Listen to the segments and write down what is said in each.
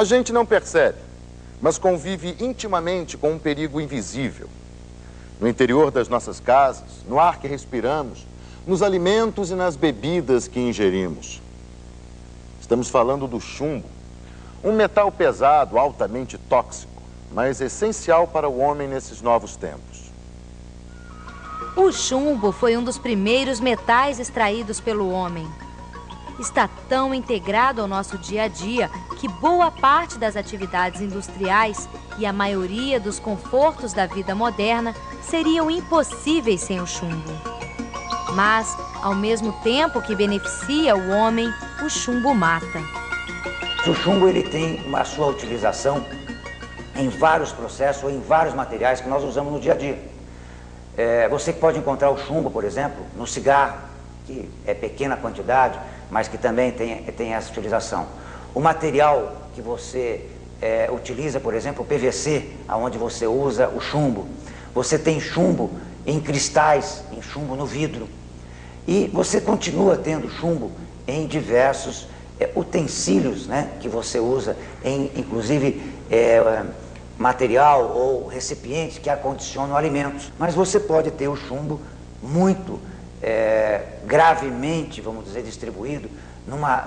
A gente não percebe, mas convive intimamente com um perigo invisível. No interior das nossas casas, no ar que respiramos, nos alimentos e nas bebidas que ingerimos. Estamos falando do chumbo, um metal pesado, altamente tóxico, mas essencial para o homem nesses novos tempos. O chumbo foi um dos primeiros metais extraídos pelo homem. Está tão integrado ao nosso dia a dia que boa parte das atividades industriais e a maioria dos confortos da vida moderna seriam impossíveis sem o chumbo. Mas, ao mesmo tempo que beneficia o homem, o chumbo mata. O chumbo ele tem a sua utilização em vários processos ou em vários materiais que nós usamos no dia a dia. Você pode encontrar o chumbo, por exemplo, no cigarro, que é pequena quantidade, mas que também tem essa utilização. O material que você utiliza, por exemplo, o PVC, onde você usa o chumbo. Você tem chumbo em cristais, em chumbo no vidro. E você continua tendo chumbo em diversos utensílios, né, que você usa, inclusive material ou recipientes que acondicionam alimentos. Mas você pode ter o chumbo muito gravemente, vamos dizer, distribuído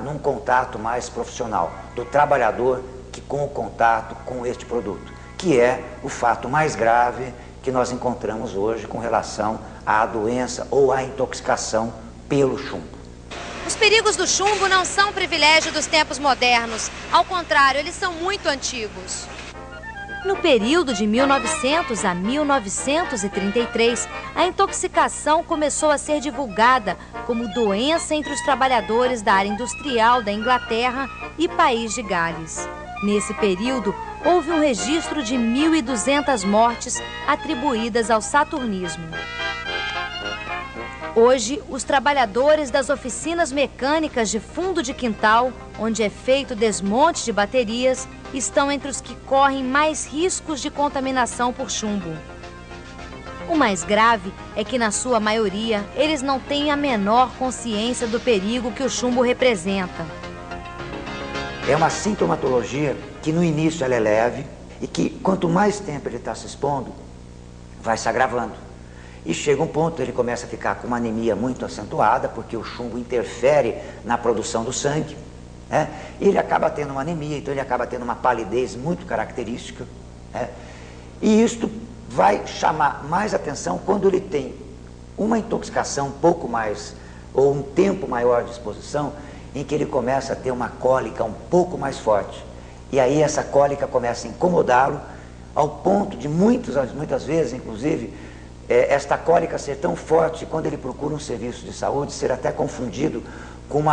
num contato mais profissional do trabalhador que com o contato com este produto, que é o fato mais grave que nós encontramos hoje com relação à doença ou à intoxicação pelo chumbo. Os perigos do chumbo não são privilégio dos tempos modernos. Ao contrário, eles são muito antigos. No período de 1900 a 1933, a intoxicação começou a ser divulgada como doença entre os trabalhadores da área industrial da Inglaterra e País de Gales. Nesse período, houve um registro de 1.200 mortes atribuídas ao saturnismo. Hoje, os trabalhadores das oficinas mecânicas de fundo de quintal, onde é feito desmonte de baterias, estão entre os que correm mais riscos de contaminação por chumbo. O mais grave é que, na sua maioria, eles não têm a menor consciência do perigo que o chumbo representa. É uma sintomatologia que no início ela é leve e que quanto mais tempo ele está se expondo, vai se agravando. E chega um ponto, ele começa a ficar com uma anemia muito acentuada, porque o chumbo interfere na produção do sangue, né? E ele acaba tendo uma anemia, então ele acaba tendo uma palidez muito característica, né? E isto vai chamar mais atenção quando ele tem uma intoxicação um pouco mais, ou um tempo maior de exposição, em que ele começa a ter uma cólica um pouco mais forte. E aí essa cólica começa a incomodá-lo, ao ponto de muitas vezes, inclusive, esta cólica ser tão forte, quando ele procura um serviço de saúde, ser até confundido com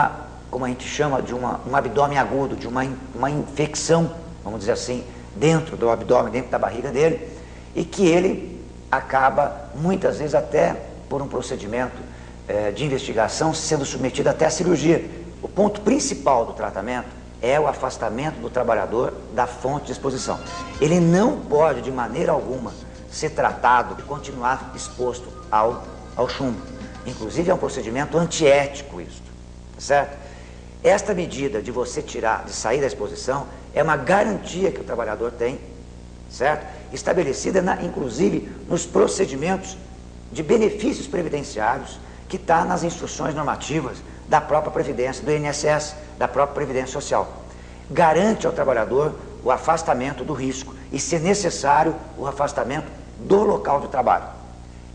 como a gente chama, de um abdômen agudo, de uma infecção, vamos dizer assim, dentro do abdômen, dentro da barriga dele, e que ele acaba, muitas vezes, até por um procedimento de investigação, sendo submetido até à cirurgia. O ponto principal do tratamento é o afastamento do trabalhador da fonte de exposição. Ele não pode, de maneira alguma, ser tratado e continuar exposto ao chumbo. Inclusive é um procedimento antiético isso, certo? Esta medida de você de sair da exposição é uma garantia que o trabalhador tem, certo? Estabelecida, inclusive, nos procedimentos de benefícios previdenciários que está nas instruções normativas da própria Previdência, do INSS, da própria Previdência Social. Garante ao trabalhador o afastamento do risco e, se necessário, o afastamento do local de trabalho.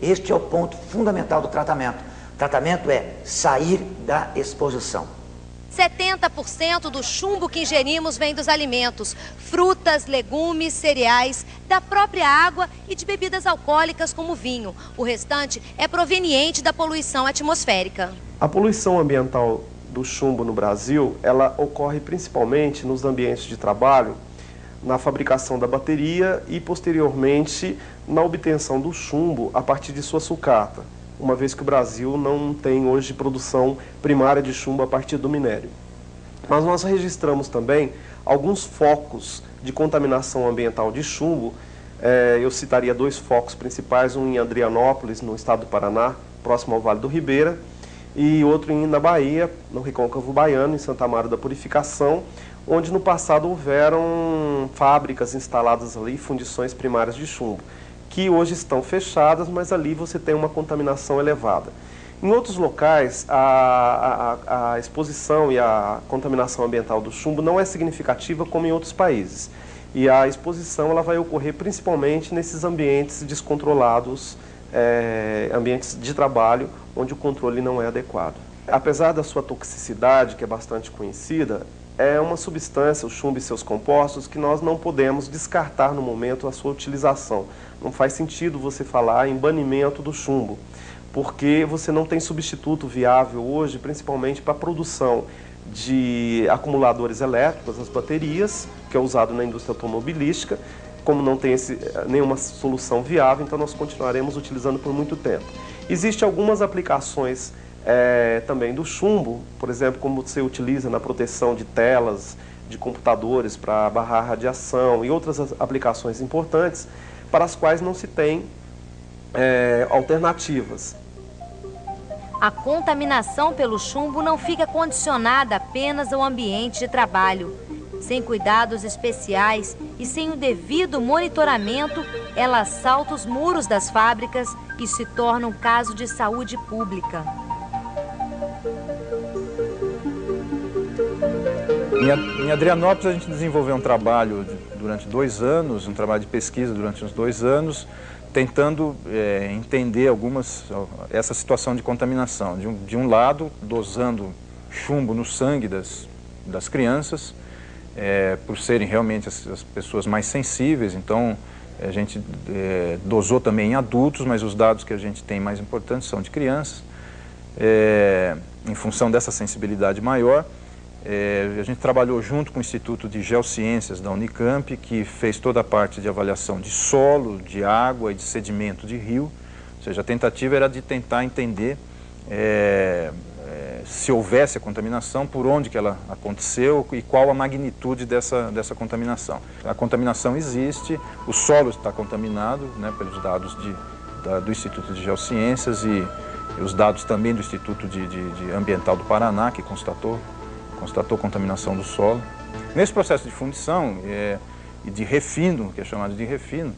Este é o ponto fundamental do tratamento. O tratamento é sair da exposição. 70% do chumbo que ingerimos vem dos alimentos, frutas, legumes, cereais, da própria água e de bebidas alcoólicas como vinho. O restante é proveniente da poluição atmosférica. A poluição ambiental do chumbo no Brasil, ela ocorre principalmente nos ambientes de trabalho, na fabricação da bateria e, posteriormente, na obtenção do chumbo a partir de sua sucata, uma vez que o Brasil não tem hoje produção primária de chumbo a partir do minério. Mas nós registramos também alguns focos de contaminação ambiental de chumbo. Eu citaria 2 focos principais, um em Adrianópolis, no estado do Paraná, próximo ao Vale do Ribeira, e outro na Bahia, no Recôncavo Baiano, em Santa Amaro da Purificação, onde no passado houveram fábricas instaladas ali, fundições primárias de chumbo, que hoje estão fechadas, mas ali você tem uma contaminação elevada. Em outros locais, a exposição e a contaminação ambiental do chumbo não é significativa como em outros países. E a exposição ela vai ocorrer principalmente nesses ambientes descontrolados, ambientes de trabalho, onde o controle não é adequado. Apesar da sua toxicidade, que é bastante conhecida, é uma substância, o chumbo e seus compostos, que nós não podemos descartar no momento a sua utilização. Não faz sentido você falar em banimento do chumbo, porque você não tem substituto viável hoje, principalmente para a produção de acumuladores elétricos, as baterias, que é usado na indústria automobilística. Como não tem nenhuma solução viável, então nós continuaremos utilizando por muito tempo. Existem algumas aplicações também do chumbo, por exemplo, como você utiliza na proteção de telas, de computadores para barrar radiação e outras aplicações importantes para as quais não se tem alternativas. A contaminação pelo chumbo não fica condicionada apenas ao ambiente de trabalho. Sem cuidados especiais e sem o devido monitoramento, ela assalta os muros das fábricas e se torna um caso de saúde pública. Em Adrianópolis, a gente desenvolveu um trabalho durante 2 anos, um trabalho de pesquisa durante uns 2 anos, tentando entender essa situação de contaminação. De um lado, dosando chumbo no sangue das crianças, por serem realmente as pessoas mais sensíveis, então a gente dosou também em adultos, mas os dados que a gente tem mais importantes são de crianças, em função dessa sensibilidade maior. A gente trabalhou junto com o Instituto de Geociências da Unicamp, que fez toda a parte de avaliação de solo, de água e de sedimento de rio. Ou seja, a tentativa era de tentar entender se houvesse a contaminação, por onde que ela aconteceu e qual a magnitude dessa contaminação. A contaminação existe, o solo está contaminado, né, pelos dados do Instituto de Geociências e os dados também do Instituto de Ambiental do Paraná, que constatou contaminação do solo. Nesse processo de fundição e de refino, que é chamado de refino,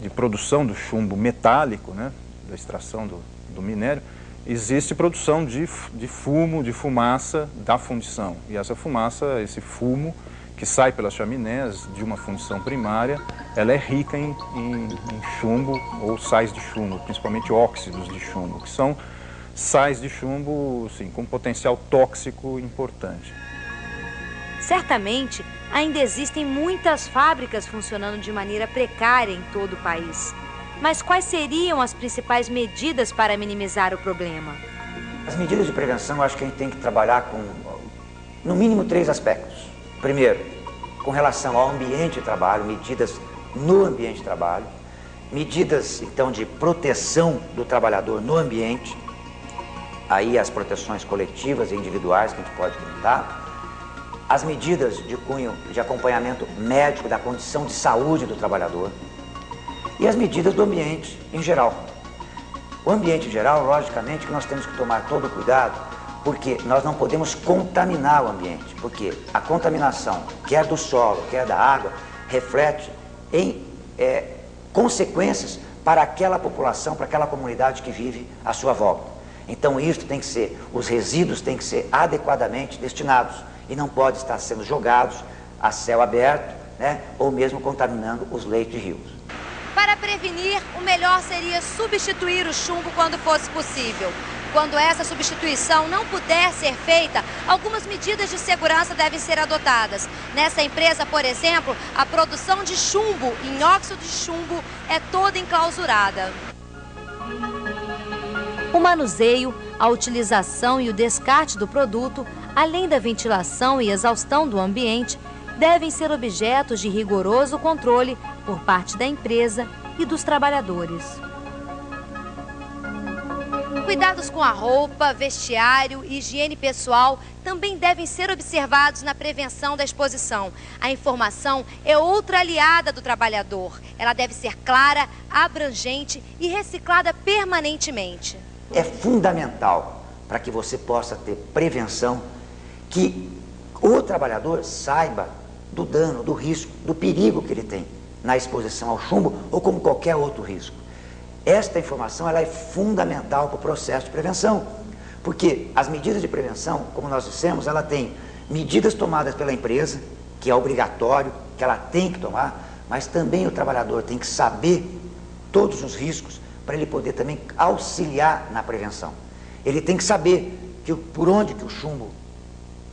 de produção do chumbo metálico, né, da extração do minério, existe produção de fumo, de fumaça da fundição. E essa fumaça, esse fumo que sai pelas chaminés de uma fundição primária, ela é rica em chumbo ou sais de chumbo, principalmente óxidos de chumbo, que são sais de chumbo, sim, com potencial tóxico importante. Certamente, ainda existem muitas fábricas funcionando de maneira precária em todo o país. Mas quais seriam as principais medidas para minimizar o problema? As medidas de prevenção, eu acho que a gente tem que trabalhar com, no mínimo, 3 aspectos. Primeiro, com relação ao ambiente de trabalho, medidas no ambiente de trabalho, medidas, então, de proteção do trabalhador no ambiente, aí as proteções coletivas e individuais que a gente pode tentar, as medidas de cunho de acompanhamento médico da condição de saúde do trabalhador e as medidas do ambiente em geral. O ambiente em geral, logicamente, que nós temos que tomar todo o cuidado, porque nós não podemos contaminar o ambiente, porque a contaminação, quer do solo, quer da água, reflete em consequências para aquela população, para aquela comunidade que vive à sua volta. Então isso tem que ser, os resíduos têm que ser adequadamente destinados e não pode estar sendo jogados a céu aberto, né, ou mesmo contaminando os leitos de rios. Para prevenir, o melhor seria substituir o chumbo quando fosse possível. Quando essa substituição não puder ser feita, algumas medidas de segurança devem ser adotadas. Nessa empresa, por exemplo, a produção de chumbo em óxido de chumbo é toda enclausurada. O manuseio, a utilização e o descarte do produto, além da ventilação e exaustão do ambiente, devem ser objetos de rigoroso controle por parte da empresa e dos trabalhadores. Cuidados com a roupa, vestiário e higiene pessoal também devem ser observados na prevenção da exposição. A informação é outra aliada do trabalhador. Ela deve ser clara, abrangente e reciclada permanentemente. É fundamental para que você possa ter prevenção que o trabalhador saiba do dano, do risco, do perigo que ele tem na exposição ao chumbo ou como qualquer outro risco. Esta informação ela é fundamental para o processo de prevenção, porque as medidas de prevenção, como nós dissemos, ela tem medidas tomadas pela empresa, que é obrigatório, que ela tem que tomar, mas também o trabalhador tem que saber todos os riscos para ele poder também auxiliar na prevenção. Ele tem que saber por onde que o chumbo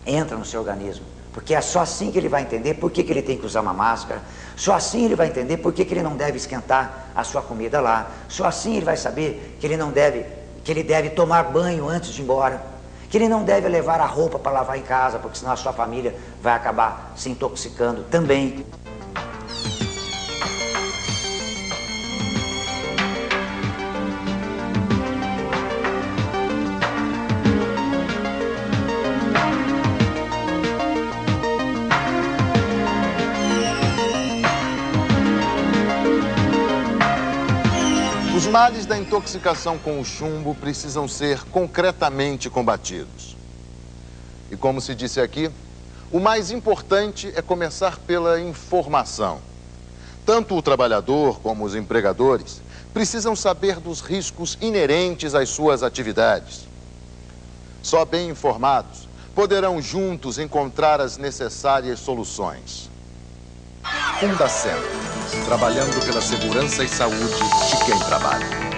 entra no seu organismo, porque é só assim que ele vai entender por que ele tem que usar uma máscara, só assim ele vai entender por que ele não deve esquentar a sua comida lá, só assim ele vai saber que ele deve tomar banho antes de ir embora, que ele não deve levar a roupa para lavar em casa, porque senão a sua família vai acabar se intoxicando também. Os males da intoxicação com o chumbo precisam ser concretamente combatidos. E como se disse aqui, o mais importante é começar pela informação. Tanto o trabalhador como os empregadores precisam saber dos riscos inerentes às suas atividades. Só bem informados poderão juntos encontrar as necessárias soluções. Fundacentro, trabalhando pela segurança e saúde de quem trabalha.